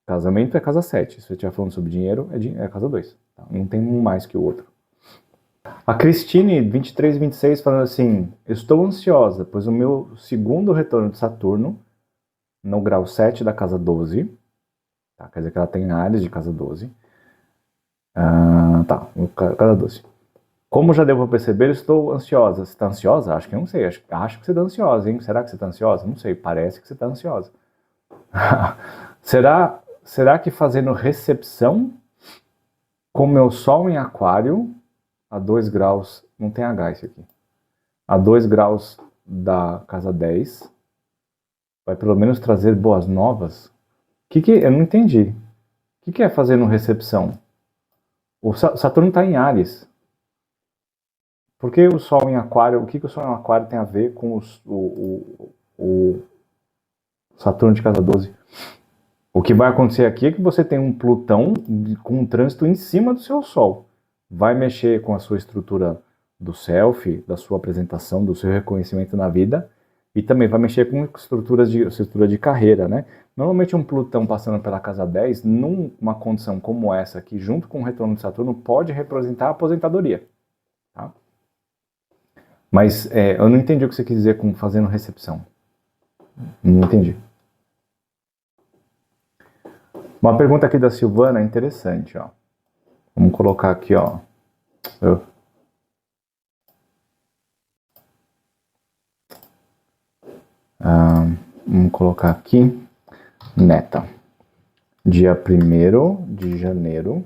casamento, é casa 7. Se você estiver falando sobre dinheiro, é casa 2. Tá? Não tem um mais que o outro. A Cristine, 23 e 26, falando assim: estou ansiosa, pois o meu segundo retorno de Saturno, no grau 7 da casa 12, tá? Quer dizer que ela tem áreas de casa 12. Casa 12. Como já devo perceber, estou ansiosa. Você está ansiosa? Acho que não sei. Acho que você está ansiosa, hein? Será que você está ansiosa? Não sei. Parece que você está ansiosa. será que fazendo recepção com meu Sol em Aquário, a 2 graus, não tem H esse aqui, a 2 graus da casa 10, vai pelo menos trazer boas novas? Eu não entendi. O que é fazendo recepção? O Saturno está em Áries. Por que o Sol em Aquário? O que o Sol em Aquário tem a ver com o Saturno de casa 12? O que vai acontecer aqui é que você tem um Plutão com um trânsito em cima do seu Sol. Vai mexer com a sua estrutura do self, da sua apresentação, do seu reconhecimento na vida, e também vai mexer com estrutura de carreira, né? Normalmente um Plutão passando pela casa 10, numa condição como essa aqui, junto com o retorno de Saturno, pode representar a aposentadoria. Tá? Mas eu não entendi o que você quis dizer com fazendo recepção. Não entendi. Uma pergunta aqui da Silvana é interessante, ó. Vamos colocar aqui, ó. Vamos colocar aqui. Neta. Dia 1º de janeiro.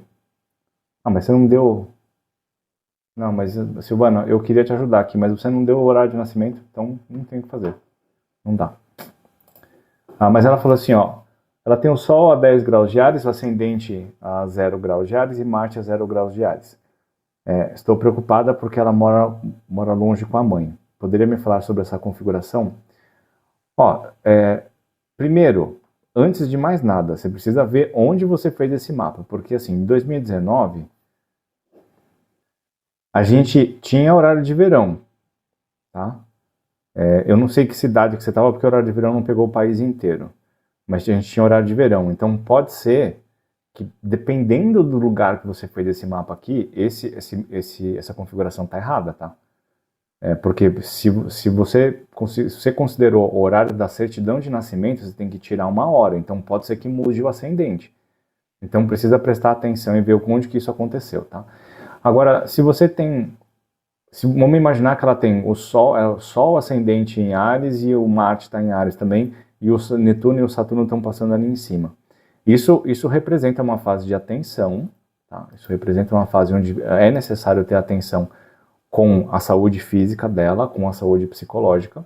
Mas você não deu... Não, mas Silvana, eu queria te ajudar aqui, mas você não deu o horário de nascimento, então não tem o que fazer. Não dá. Mas ela falou assim, ó. Ela tem o Sol a 10 graus de Áries, o ascendente a 0 graus de Áries e Marte a 0 graus de Áries. Estou preocupada porque ela mora longe com a mãe. Poderia me falar sobre essa configuração? Primeiro, antes de mais nada, você precisa ver onde você fez esse mapa. Porque assim, em 2019, a gente tinha horário de verão. Tá? Eu não sei que cidade que você estava, porque o horário de verão não pegou o país inteiro. Mas a gente tinha horário de verão, então pode ser que, dependendo do lugar que você fez esse mapa aqui, essa configuração está errada, tá? Porque se você considerou o horário da certidão de nascimento, você tem que tirar 1 hora, então pode ser que mude o ascendente. Então precisa prestar atenção e ver onde que isso aconteceu, tá? Agora, vamos imaginar que ela tem o Sol ascendente em Áries e o Marte está em Áries também, e o Netuno e o Saturno estão passando ali em cima. Isso representa uma fase de atenção, tá? Isso representa uma fase onde é necessário ter atenção com a saúde física dela, com a saúde psicológica.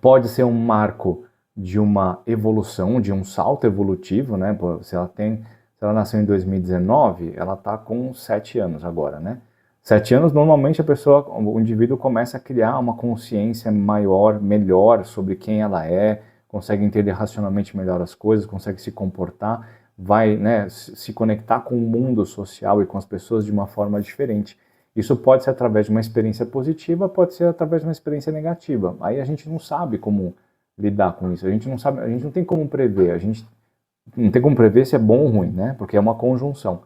Pode ser um marco de uma evolução, de um salto evolutivo, né? Se ela nasceu em 2019, ela está com 7 anos agora, né? 7 anos, normalmente o indivíduo começa a criar uma consciência maior, melhor sobre quem ela é, consegue entender racionalmente melhor as coisas, consegue se comportar, vai, né, se conectar com o mundo social e com as pessoas de uma forma diferente. Isso pode ser através de uma experiência positiva, pode ser através de uma experiência negativa. Aí a gente não sabe como lidar com isso, a gente não tem como prever, a gente não tem como prever se é bom ou ruim, né? Porque é uma conjunção.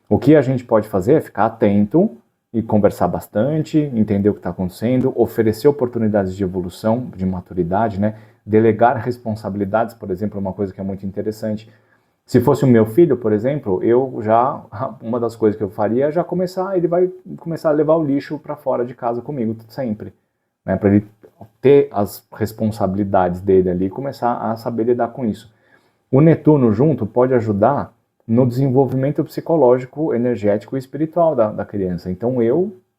O que a gente pode fazer é ficar atento e conversar bastante, entender o que está acontecendo, oferecer oportunidades de evolução, de maturidade, né? Delegar responsabilidades, por exemplo, é uma coisa que é muito interessante. Se fosse o meu filho, por exemplo, uma das coisas que eu faria é ele vai começar a levar o lixo para fora de casa comigo sempre, né? Para ele ter as responsabilidades dele ali e começar a saber lidar com isso. O Netuno junto pode ajudar no desenvolvimento psicológico, energético e espiritual da criança. Então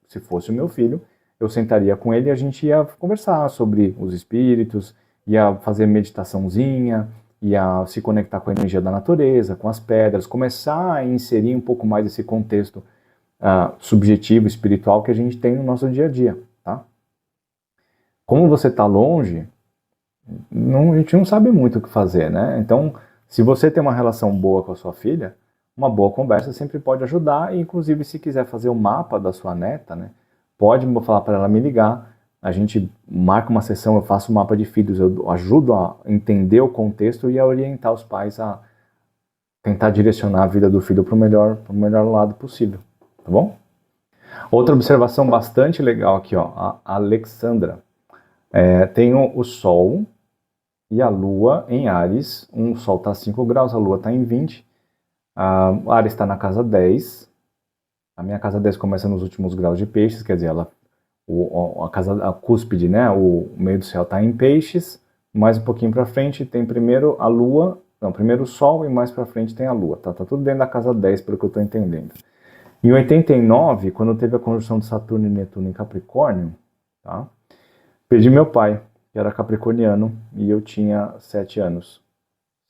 se fosse o meu filho, eu sentaria com ele e a gente ia conversar sobre os espíritos, ia fazer meditaçãozinha, ia se conectar com a energia da natureza, com as pedras, começar a inserir um pouco mais esse contexto subjetivo, espiritual que a gente tem no nosso dia a dia, tá? Como você está longe, a gente não sabe muito o que fazer, né? Então, se você tem uma relação boa com a sua filha, uma boa conversa sempre pode ajudar, e inclusive se quiser fazer o mapa da sua neta, né, pode falar para ela me ligar, a gente marca uma sessão, eu faço um mapa de filhos, eu ajudo a entender o contexto e a orientar os pais a tentar direcionar a vida do filho para o melhor lado possível, tá bom? Outra observação bastante legal aqui, ó, a Alexandra. Tem o Sol e a Lua em Áries, o Sol está a 5 graus, a Lua está em 20, a Áries está na casa 10, a minha casa 10 começa nos últimos graus de Peixes, quer dizer, a cúspide, né, o meio do céu está em Peixes, mais um pouquinho para frente tem primeiro a Lua, não, primeiro o Sol e mais para frente tem a Lua, tá tudo dentro da casa 10, pelo que eu estou entendendo. Em 89, quando teve a conjunção de Saturno e Netuno em Capricórnio, tá, perdi meu pai, que era capricorniano, e eu tinha 7 anos,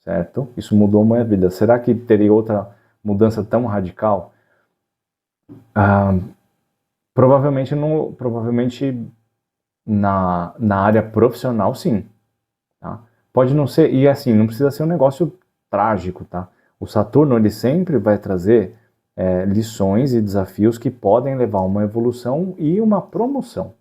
certo? Isso mudou a minha vida. Será que teria outra mudança tão radical? Provavelmente na área profissional, sim. Tá? Pode não ser, e assim, não precisa ser um negócio trágico, tá? O Saturno, ele sempre vai trazer lições e desafios que podem levar a uma evolução e uma promoção.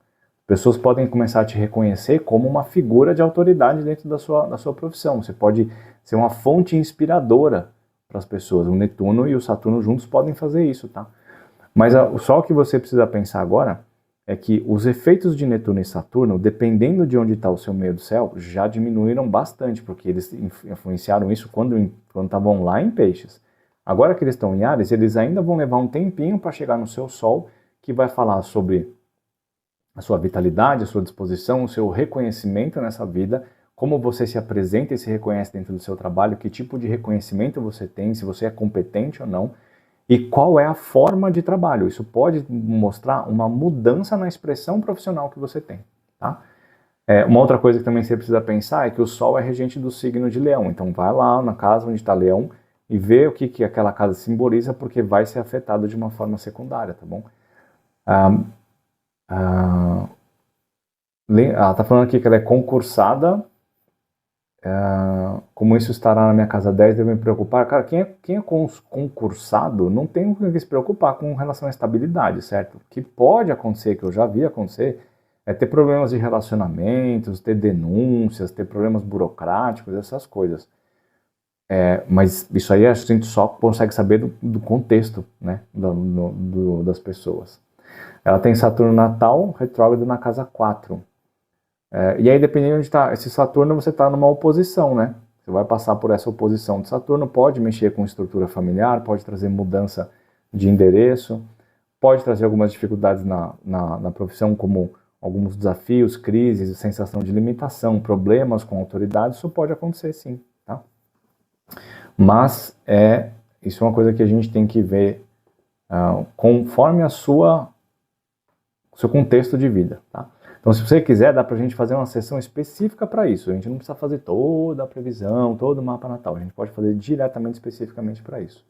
Pessoas podem começar a te reconhecer como uma figura de autoridade dentro da sua profissão. Você pode ser uma fonte inspiradora para as pessoas. O Netuno e o Saturno juntos podem fazer isso, tá? Mas só o que você precisa pensar agora é que os efeitos de Netuno e Saturno, dependendo de onde está o seu meio do céu, já diminuíram bastante, porque eles influenciaram isso quando estavam lá em Peixes. Agora que eles estão em Áries, eles ainda vão levar um tempinho para chegar no seu Sol, que vai falar sobre a sua vitalidade, a sua disposição, o seu reconhecimento nessa vida, como você se apresenta e se reconhece dentro do seu trabalho, que tipo de reconhecimento você tem, se você é competente ou não, e qual é a forma de trabalho. Isso pode mostrar uma mudança na expressão profissional que você tem, tá? Uma outra coisa que também você precisa pensar é que o Sol é regente do signo de Leão, então vai lá na casa onde está Leão e vê o que aquela casa simboliza, porque vai ser afetado de uma forma secundária, tá bom? Ela está falando aqui que ela é concursada. Como isso estará na minha casa 10, devo me preocupar? Cara, quem é concursado não tem o que se preocupar com relação à estabilidade, certo? O que pode acontecer, que eu já vi acontecer, é ter problemas de relacionamentos, ter denúncias, ter problemas burocráticos, essas coisas. Mas isso aí a gente só consegue saber do contexto, né, das pessoas. Ela tem Saturno natal, retrógrado na casa 4. E aí, dependendo de onde está esse Saturno, você está numa oposição, né? Você vai passar por essa oposição de Saturno, pode mexer com estrutura familiar, pode trazer mudança de endereço, pode trazer algumas dificuldades na profissão, como alguns desafios, crises, sensação de limitação, problemas com autoridade, isso pode acontecer sim, tá? Mas isso é uma coisa que a gente tem que ver conforme o seu contexto de vida, tá? Então, se você quiser, dá pra gente fazer uma sessão específica para isso. A gente não precisa fazer toda a previsão, todo o mapa natal. A gente pode fazer diretamente, especificamente para isso.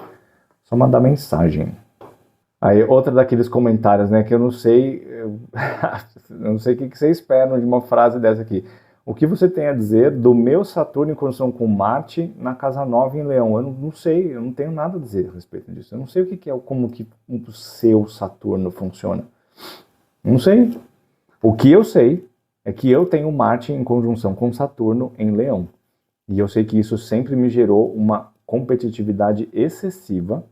Só mandar mensagem. Aí, outra daqueles comentários, né, que eu não sei, eu não sei o que vocês esperam de uma frase dessa aqui. O que você tem a dizer do meu Saturno em conjunção com Marte na casa 9 em Leão? Eu não sei, eu não tenho nada a dizer a respeito disso. Eu não sei como que o seu Saturno funciona. Não sei. O que eu sei é que eu tenho Marte em conjunção com Saturno em Leão. E eu sei que isso sempre me gerou uma competitividade excessiva.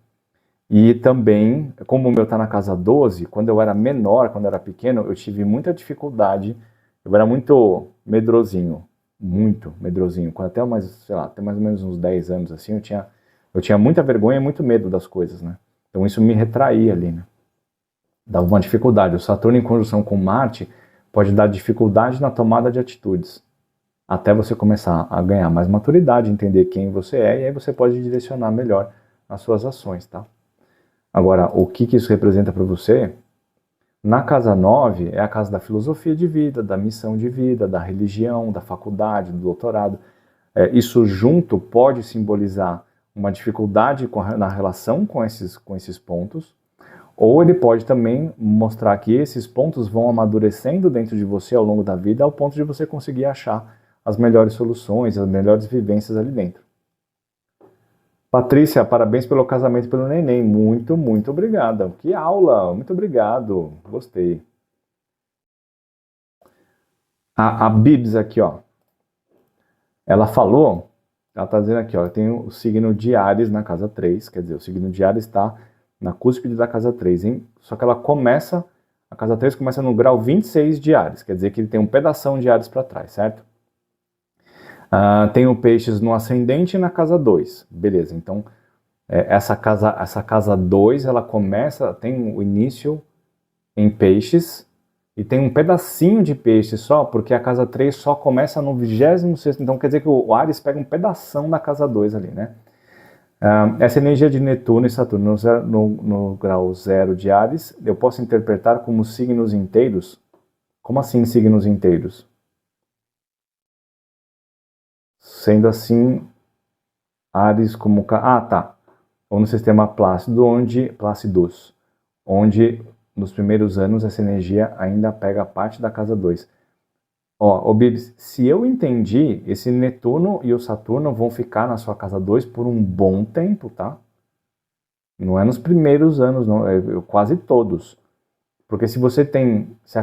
E também, como o meu está na casa 12, quando eu era menor, quando eu era pequeno, eu tive muita dificuldade. Eu era muito medrosinho. Muito medrosinho. Até mais, sei lá, até mais ou menos uns 10 anos assim, eu tinha muita vergonha e muito medo das coisas, né? Então isso me retraía ali, né? Dava uma dificuldade. O Saturno em conjunção com Marte pode dar dificuldade na tomada de atitudes, até você começar a ganhar mais maturidade, entender quem você é, e aí você pode direcionar melhor as suas ações, tá? Agora, o que isso representa para você? Na casa 9 é a casa da filosofia de vida, da missão de vida, da religião, da faculdade, do doutorado. Isso junto pode simbolizar uma dificuldade na relação com esses pontos, ou ele pode também mostrar que esses pontos vão amadurecendo dentro de você ao longo da vida, ao ponto de você conseguir achar as melhores soluções, as melhores vivências ali dentro. Patrícia, parabéns pelo casamento e pelo neném. Muito, muito obrigada. Que aula! Muito obrigado. Gostei. A Bibs aqui, ó, ela falou, ela tá dizendo aqui, ó, eu tenho o signo de Áries na casa 3, quer dizer, o signo de Áries está na cúspide da casa 3, hein? Só que ela começa, a casa 3 começa no grau 26 de Áries, quer dizer que ele tem um pedação de Áries para trás, certo? Tem o Peixes no ascendente e na casa 2, beleza, então essa casa 2, ela começa, tem o início em Peixes, e tem um pedacinho de Peixes só, porque a casa 3 só começa no 26º, então quer dizer que o Áries pega um pedação da casa 2 ali, né? Essa energia de Netuno e Saturno no grau 0 de Áries, eu posso interpretar como signos inteiros? Como assim signos inteiros? Sendo assim, Áries como... tá. Ou no sistema Plácidos, onde nos primeiros anos essa energia ainda pega parte da casa 2. Ó, Bibs, se eu entendi, esse Netuno e o Saturno vão ficar na sua casa 2 por um bom tempo, tá? Não é nos primeiros anos, não, quase todos. Porque se você tem, se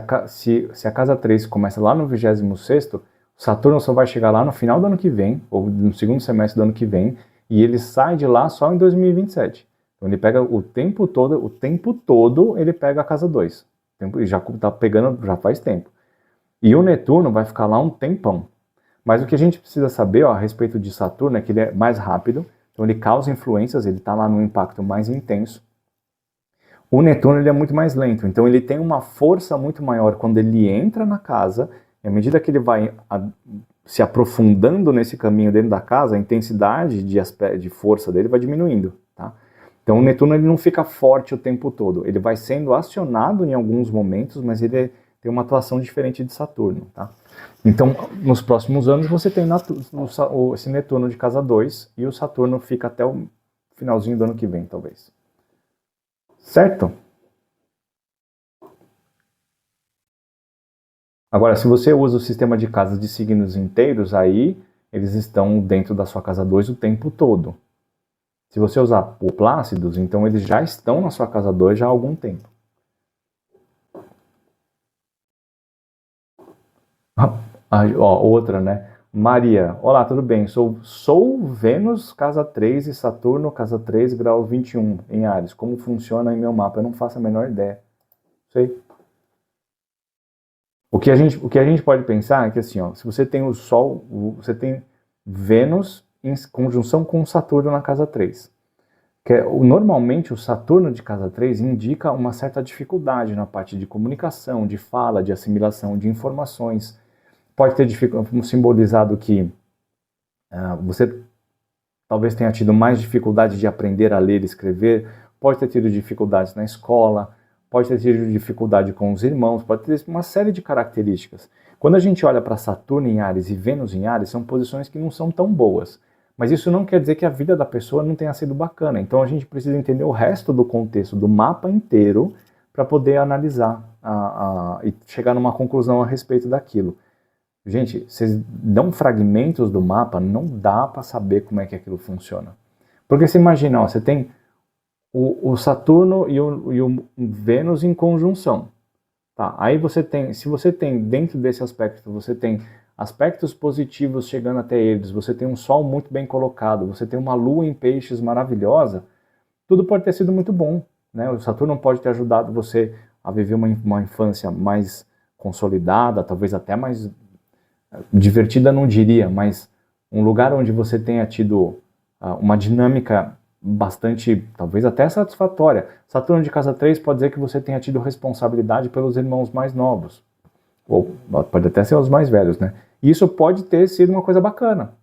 a casa 3 começa lá no 26º, o Saturno só vai chegar lá no final do ano que vem, ou no segundo semestre do ano que vem, e ele sai de lá só em 2027. Então ele pega o tempo todo ele pega a casa 2. E já tá pegando, já faz tempo. E o Netuno vai ficar lá um tempão. Mas o que a gente precisa saber, ó, a respeito de Saturno é que ele é mais rápido, então ele causa influências, ele está lá no impacto mais intenso. O Netuno ele é muito mais lento, então ele tem uma força muito maior quando ele entra na casa, e à medida que ele vai se aprofundando nesse caminho dentro da casa, a intensidade de força dele vai diminuindo, tá? Então o Netuno ele não fica forte o tempo todo, ele vai sendo acionado em alguns momentos, mas ele tem uma atuação diferente de Saturno, tá? Então, nos próximos anos você tem esse Netuno de casa 2 e o Saturno fica até o finalzinho do ano que vem, talvez. Certo? Agora, se você usa o sistema de casas de signos inteiros, aí eles estão dentro da sua casa 2 o tempo todo. Se você usar o Plácidos, então eles já estão na sua casa 2 já há algum tempo. Outra, né? Maria, olá, tudo bem? Sou Vênus, casa 3 e Saturno, casa 3, grau 21, em Áries. Como funciona em meu mapa? Eu não faço a menor ideia. Sei. O que a gente pode pensar é que assim, ó, se você tem o Sol, você tem Vênus em conjunção com Saturno na casa 3. Normalmente o Saturno de casa 3 indica uma certa dificuldade na parte de comunicação, de fala, de assimilação de informações. Pode ter simbolizado que você talvez tenha tido mais dificuldade de aprender a ler e escrever, pode ter tido dificuldades na escola, pode ter tido dificuldade com os irmãos, pode ter uma série de características. Quando a gente olha para Saturno em Áries e Vênus em Áries, são posições que não são tão boas. Mas isso não quer dizer que a vida da pessoa não tenha sido bacana. Então a gente precisa entender o resto do contexto do mapa inteiro para poder analisar e chegar numa conclusão a respeito daquilo. Gente, vocês dão fragmentos do mapa, não dá para saber como é que aquilo funciona. Porque você imagina, ó, você tem o Saturno e o Vênus em conjunção. Tá? Aí você tem, se você tem dentro desse aspecto, você tem aspectos positivos chegando até eles, você tem um Sol muito bem colocado, você tem uma Lua em Peixes maravilhosa, tudo pode ter sido muito bom. Né? O Saturno pode ter ajudado você a viver uma infância mais consolidada, talvez até mais divertida não diria, mas um lugar onde você tenha tido uma dinâmica bastante, talvez até satisfatória. Saturno de casa 3 pode dizer que você tenha tido responsabilidade pelos irmãos mais novos, ou pode até ser os mais velhos, né? E isso pode ter sido uma coisa bacana.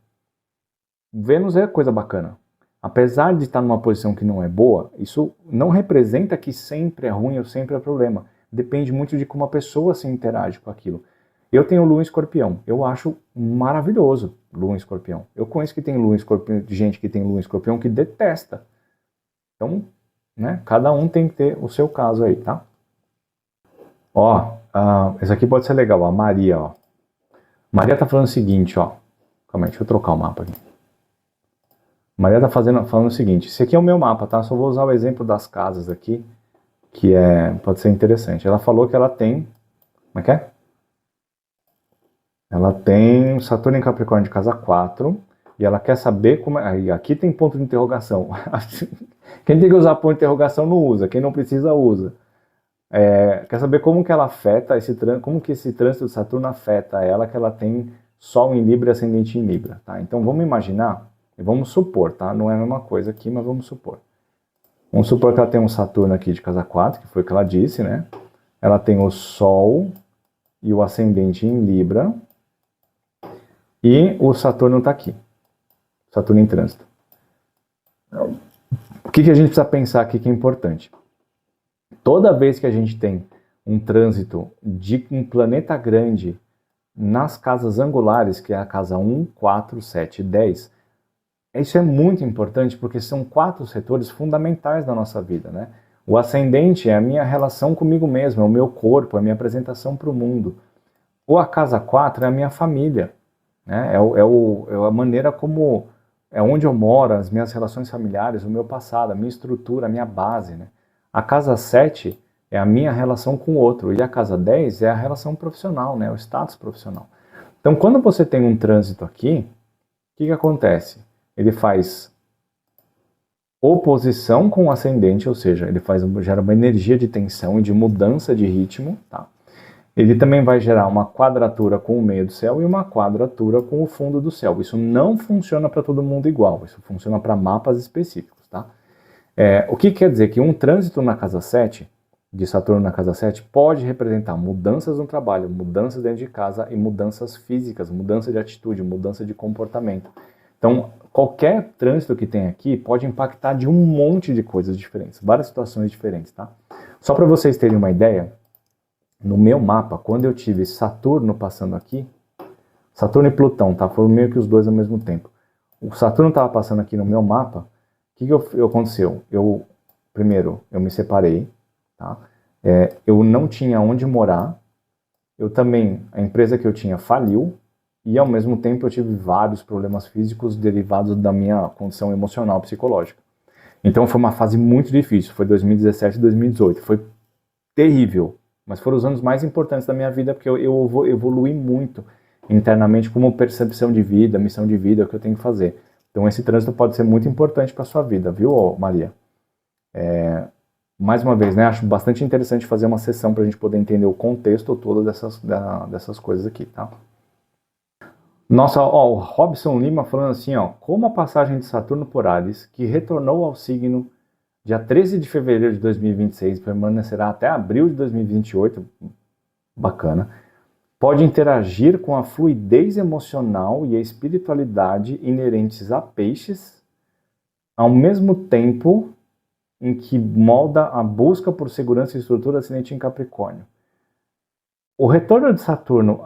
Vênus é coisa bacana. Apesar de estar numa posição que não é boa, isso não representa que sempre é ruim ou sempre é problema. Depende muito de como a pessoa se interage com aquilo. Eu tenho Lua em Escorpião. Eu acho maravilhoso Lua em Escorpião. Eu conheço que tem Lua em Escorpião, gente que tem Lua em Escorpião que detesta. Então, né, cada um tem que ter o seu caso aí, tá? Ó, esse aqui pode ser legal, a Maria, ó. Maria tá falando o seguinte, ó. Calma aí, deixa eu trocar o mapa aqui. Maria tá falando o seguinte, esse aqui é o meu mapa, tá? Só vou usar o exemplo das casas aqui, que pode ser interessante. Ela falou que ela tem... Como é que é? Ela tem Saturno em Capricórnio de casa 4 e ela quer saber como... Aí, aqui tem ponto de interrogação. Quem tem que usar ponto de interrogação não usa, quem não precisa usa. Quer saber como que ela afeta, como que esse trânsito de Saturno afeta ela, que ela tem Sol em Libra e Ascendente em Libra, tá? Então vamos imaginar, e vamos supor, tá? Não é a mesma coisa aqui, mas vamos supor. Vamos supor que ela tem um Saturno aqui de casa 4, que foi o que ela disse, né? Ela tem o Sol e o Ascendente em Libra, e o Saturno está aqui. Saturno em trânsito. O que a gente precisa pensar aqui que é importante? Toda vez que a gente tem um trânsito de um planeta grande nas casas angulares, que é a casa 1, 4, 7 e 10, isso é muito importante porque são 4 setores fundamentais da nossa vida, né? O ascendente é a minha relação comigo mesmo, é o meu corpo, é a minha apresentação para o mundo. Ou a casa 4 é a minha família, né? É a maneira como... É onde eu moro, as minhas relações familiares, o meu passado, a minha estrutura, a minha base, né? A casa 7 é a minha relação com o outro, e a casa 10 é a relação profissional, né? O status profissional. Então, quando você tem um trânsito aqui, o que acontece? Ele faz oposição com o ascendente, ou seja, ele gera uma energia de tensão e de mudança de ritmo, tá? Ele também vai gerar uma quadratura com o meio do céu e uma quadratura com o fundo do céu. Isso não funciona para todo mundo igual, isso funciona para mapas específicos, tá? O que quer dizer? Que um trânsito na casa 7, de Saturno na casa 7, pode representar mudanças no trabalho, mudanças dentro de casa e mudanças físicas, mudança de atitude, mudança de comportamento. Então, qualquer trânsito que tem aqui pode impactar de um monte de coisas diferentes, várias situações diferentes, tá? Só para vocês terem uma ideia, no meu mapa, quando eu tive Saturno passando aqui, Saturno e Plutão, tá? Foram meio que os dois ao mesmo tempo. O Saturno estava passando aqui no meu mapa, o que aconteceu? Primeiro, eu me separei, tá? Eu não tinha onde morar, a empresa que eu tinha faliu, e ao mesmo tempo eu tive vários problemas físicos derivados da minha condição emocional psicológica. Então foi uma fase muito difícil, foi 2017 e 2018, foi terrível, mas foram os anos mais importantes da minha vida, porque eu evolui muito internamente como percepção de vida, missão de vida, o que eu tenho que fazer. Então esse trânsito pode ser muito importante para a sua vida, viu, Maria? Mais uma vez, né, acho bastante interessante fazer uma sessão para a gente poder entender o contexto todo dessas coisas aqui, tá? Nossa, o Robson Lima falando assim, como a passagem de Saturno por Áries, que retornou ao signo dia 13 de fevereiro de 2026, permanecerá até abril de 2028, bacana, pode interagir com a fluidez emocional e a espiritualidade inerentes a peixes, ao mesmo tempo em que molda a busca por segurança e estrutura ascendente em Capricórnio. O retorno de Saturno,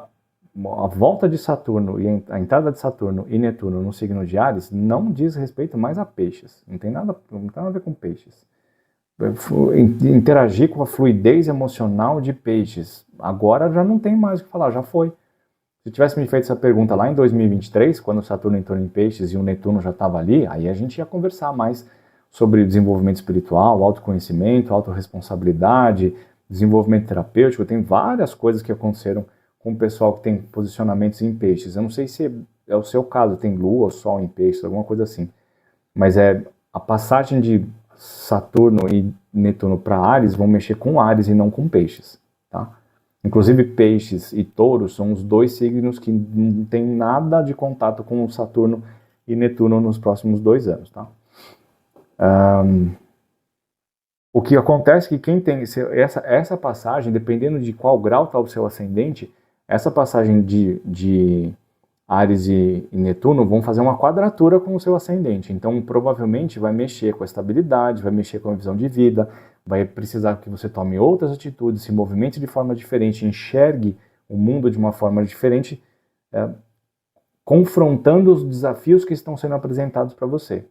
a volta de Saturno e a entrada de Saturno e Netuno no signo de Áries não diz respeito mais a peixes. Não tem nada a ver com peixes. Interagir com a fluidez emocional de peixes. Agora já não tem mais o que falar, já foi. Se tivesse me feito essa pergunta lá em 2023, quando o Saturno entrou em peixes e o Netuno já estava ali, aí a gente ia conversar mais sobre desenvolvimento espiritual, autoconhecimento, autorresponsabilidade, desenvolvimento terapêutico. Tem várias coisas que aconteceram com o pessoal que tem posicionamentos em peixes. Eu não sei se é o seu caso, tem lua ou sol em peixes, alguma coisa assim. Mas a passagem de Saturno e Netuno para Áries vão mexer com Áries e não com peixes, tá? Inclusive peixes e touros são os dois signos que não tem nada de contato com o Saturno e Netuno nos próximos 2 anos, tá? O que acontece é que quem tem essa passagem, dependendo de qual grau está o seu ascendente, essa passagem de Áries e Netuno vão fazer uma quadratura com o seu ascendente. Então, provavelmente, vai mexer com a estabilidade, vai mexer com a visão de vida, vai precisar que você tome outras atitudes, se movimente de forma diferente, enxergue o mundo de uma forma diferente, confrontando os desafios que estão sendo apresentados para você.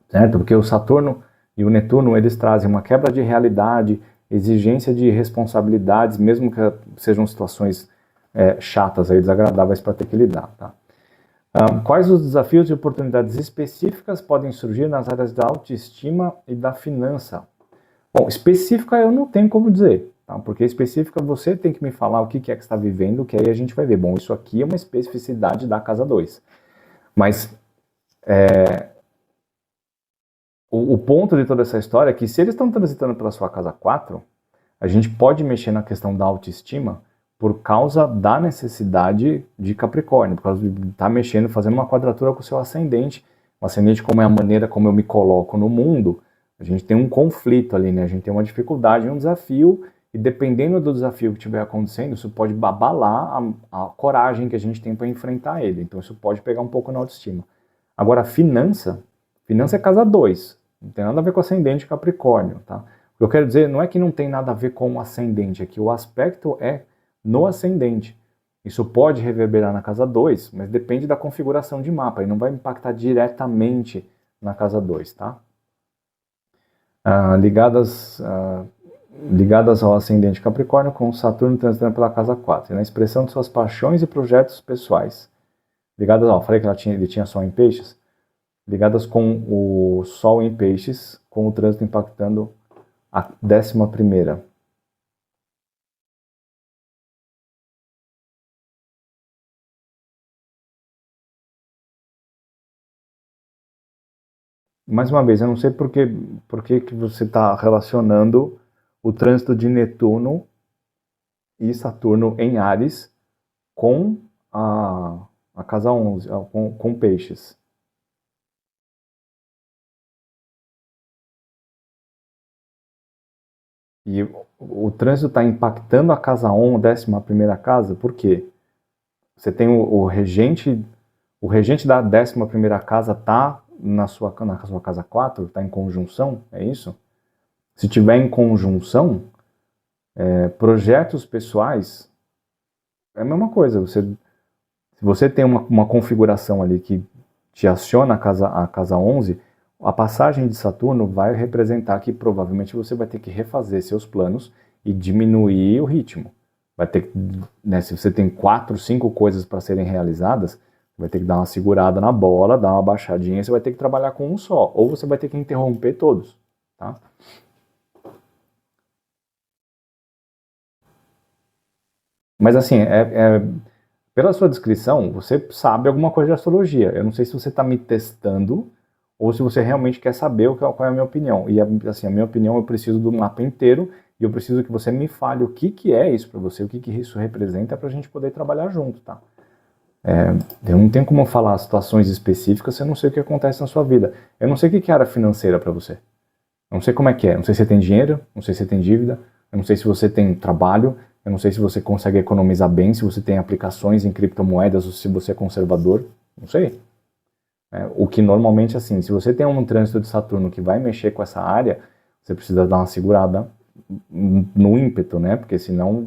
Certo? Porque o Saturno e o Netuno, eles trazem uma quebra de realidade, exigência de responsabilidades, mesmo que sejam situações chatas, desagradáveis para ter que lidar. Tá? Quais os desafios e oportunidades específicas podem surgir nas áreas da autoestima e da finança? Bom, específica eu não tenho como dizer, tá? Porque específica você tem que me falar o que é que está vivendo, que aí a gente vai ver. Bom, isso aqui é uma especificidade da casa 2. Mas o ponto de toda essa história é que se eles estão transitando pela sua casa 4, a gente pode mexer na questão da autoestima por causa da necessidade de Capricórnio, por causa de estar mexendo, fazendo uma quadratura com o seu ascendente. O ascendente, como é a maneira como eu me coloco no mundo, a gente tem um conflito ali, né? A gente tem uma dificuldade, um desafio, e dependendo do desafio que estiver acontecendo, isso pode abalar a coragem que a gente tem para enfrentar ele. Então isso pode pegar um pouco na autoestima. Agora, finança é casa 2, não tem nada a ver com ascendente Capricórnio, tá? O que eu quero dizer não é que não tem nada a ver com o ascendente, é que o aspecto é no ascendente. Isso pode reverberar na casa 2, mas depende da configuração de mapa, e não vai impactar diretamente na casa 2, tá? Ligadas ao ascendente Capricórnio, com Saturno transitando pela casa 4, e na expressão de suas paixões e projetos pessoais. Ligadas, falei que ele tinha Sol em Peixes, ligadas com o Sol em Peixes, com o trânsito impactando a 11ª. Mais uma vez, eu não sei por que você está relacionando o trânsito de Netuno e Saturno em Áries com a casa 11, com Peixes. E o trânsito está impactando a casa 11, 11ª casa, por quê? Você tem o regente da 11ª casa está na sua casa 4, está em conjunção, é isso? Se tiver em conjunção, projetos pessoais é a mesma coisa. Se você tem uma configuração ali que te aciona a casa 11, a passagem de Saturno vai representar que provavelmente você vai ter que refazer seus planos e diminuir o ritmo. Vai ter, né, se você tem 4, 5 coisas para serem realizadas, vai ter que dar uma segurada na bola, dar uma baixadinha, você vai ter que trabalhar com um só, ou você vai ter que interromper todos, tá? Mas assim, pela sua descrição, você sabe alguma coisa de astrologia. Eu não sei se você está me testando ou se você realmente quer saber qual é a minha opinião. E assim, a minha opinião, eu preciso do mapa inteiro e eu preciso que você me fale o que é isso para você, o que isso representa para a gente poder trabalhar junto, tá? Eu não tenho como falar situações específicas se eu não sei o que acontece na sua vida. Eu não sei o que é área financeira para você. Eu não sei como é que é. Eu não sei se você tem dinheiro, não sei se você tem dívida, eu não sei se você tem trabalho, eu não sei se você consegue economizar bem, se você tem aplicações em criptomoedas ou se você é conservador. Não sei. O que normalmente, assim, se você tem um trânsito de Saturno que vai mexer com essa área, você precisa dar uma segurada no ímpeto, né? Porque senão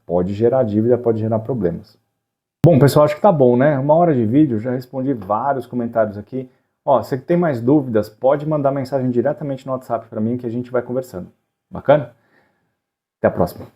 pode gerar dívida, pode gerar problemas. Bom, pessoal, acho que tá bom, né? 1 hora de vídeo, já respondi vários comentários aqui. Ó, se tem mais dúvidas, pode mandar mensagem diretamente no WhatsApp para mim que a gente vai conversando. Bacana? Até a próxima.